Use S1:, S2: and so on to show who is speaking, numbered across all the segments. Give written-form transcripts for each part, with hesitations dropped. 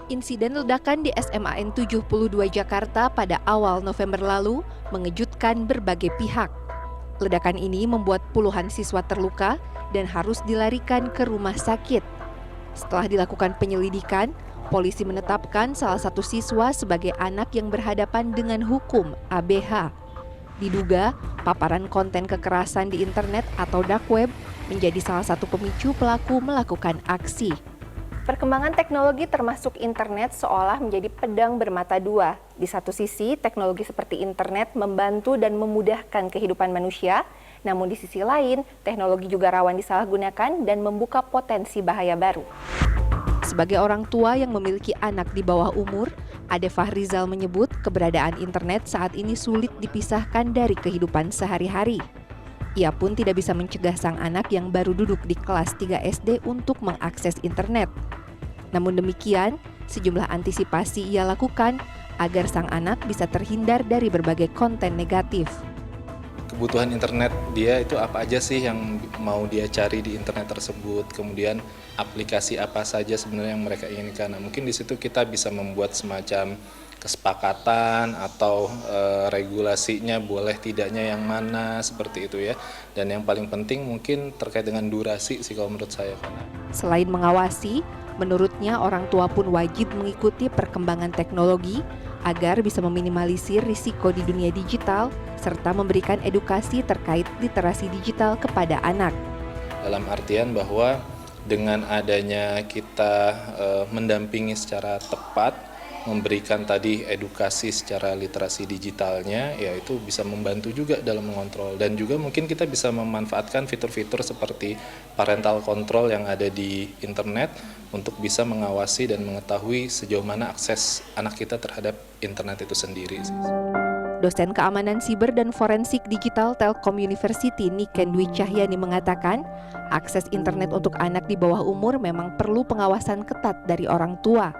S1: Insiden ledakan di SMAN 72 Jakarta pada awal November lalu mengejutkan berbagai pihak. Ledakan ini membuat puluhan siswa terluka dan harus dilarikan ke rumah sakit. Setelah dilakukan penyelidikan, polisi menetapkan salah satu siswa sebagai anak yang berhadapan dengan hukum (ABH). Diduga, paparan konten kekerasan di internet atau dark web menjadi salah satu pemicu pelaku melakukan aksi. Perkembangan teknologi termasuk internet seolah menjadi pedang bermata dua. Di satu sisi, teknologi seperti internet membantu dan memudahkan kehidupan manusia, namun di sisi lain, teknologi juga rawan disalahgunakan dan membuka potensi bahaya baru. Sebagai orang tua yang memiliki anak di bawah umur, Ade Fahrizal menyebut keberadaan internet saat ini sulit dipisahkan dari kehidupan sehari-hari. Ia pun tidak bisa mencegah sang anak yang baru duduk di kelas 3 SD untuk mengakses internet. Namun demikian, sejumlah antisipasi ia lakukan agar sang anak bisa terhindar dari berbagai konten negatif.
S2: Kebutuhan internet dia itu apa aja sih yang mau dia cari di internet tersebut, kemudian aplikasi apa saja sebenarnya yang mereka inginkan. Nah, mungkin di situ kita bisa membuat semacam kesepakatan atau regulasinya boleh tidaknya yang mana seperti itu ya. Dan yang paling penting mungkin terkait dengan durasi sih kalau menurut saya.
S1: Selain mengawasi, menurutnya orang tua pun wajib mengikuti perkembangan teknologi agar bisa meminimalisir risiko di dunia digital serta memberikan edukasi terkait literasi digital kepada anak.
S2: Dalam artian bahwa dengan adanya kita mendampingi secara tepat, memberikan tadi edukasi secara literasi digitalnya, ya itu bisa membantu juga dalam mengontrol. Dan juga mungkin kita bisa memanfaatkan fitur-fitur seperti parental control yang ada di internet untuk bisa mengawasi dan mengetahui sejauh mana akses anak kita terhadap internet itu sendiri.
S1: Dosen Keamanan Siber dan Forensik Digital Telkom University Niken Dwi Cahyani mengatakan, akses internet untuk anak di bawah umur memang perlu pengawasan ketat dari orang tua.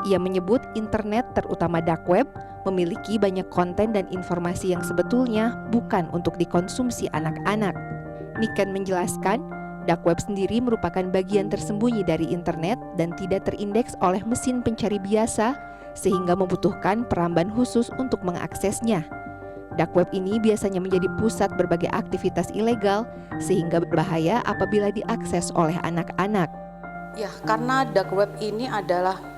S1: Ia menyebut internet, terutama dark web, memiliki banyak konten dan informasi yang sebetulnya bukan untuk dikonsumsi anak-anak. Niken menjelaskan, dark web sendiri merupakan bagian tersembunyi dari internet dan tidak terindeks oleh mesin pencari biasa, sehingga membutuhkan peramban khusus untuk mengaksesnya. Dark web ini biasanya menjadi pusat berbagai aktivitas ilegal, sehingga berbahaya apabila diakses oleh anak-anak.
S3: Ya, karena dark web ini adalah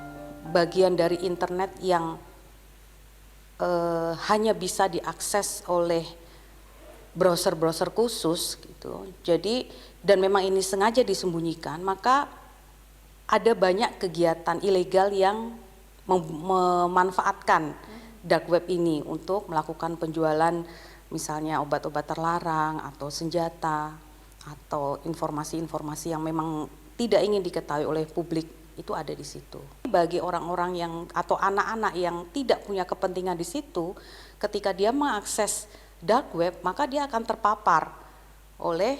S3: bagian dari internet yang hanya bisa diakses oleh browser-browser khusus gitu. Jadi dan memang ini sengaja disembunyikan, maka ada banyak kegiatan ilegal yang memanfaatkan dark web ini untuk melakukan penjualan misalnya obat-obat terlarang atau senjata atau informasi-informasi yang memang tidak ingin diketahui oleh publik. Itu ada di situ. Bagi orang-orang yang atau anak-anak yang tidak punya kepentingan di situ, ketika dia mengakses dark web, maka dia akan terpapar oleh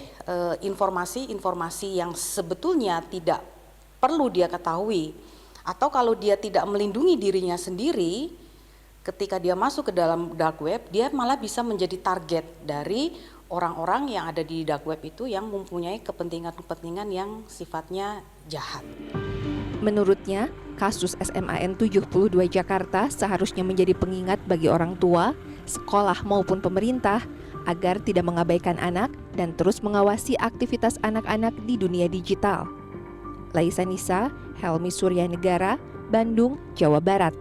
S3: informasi-informasi yang sebetulnya tidak perlu dia ketahui. Atau kalau dia tidak melindungi dirinya sendiri, ketika dia masuk ke dalam dark web, dia malah bisa menjadi target dari orang-orang yang ada di dark web itu yang mempunyai kepentingan-kepentingan yang sifatnya jahat.
S1: Menurutnya, kasus SMAN 72 Jakarta seharusnya menjadi pengingat bagi orang tua, sekolah maupun pemerintah agar tidak mengabaikan anak dan terus mengawasi aktivitas anak-anak di dunia digital. Laisa Nisa, Helmi Suryanegara, Bandung, Jawa Barat.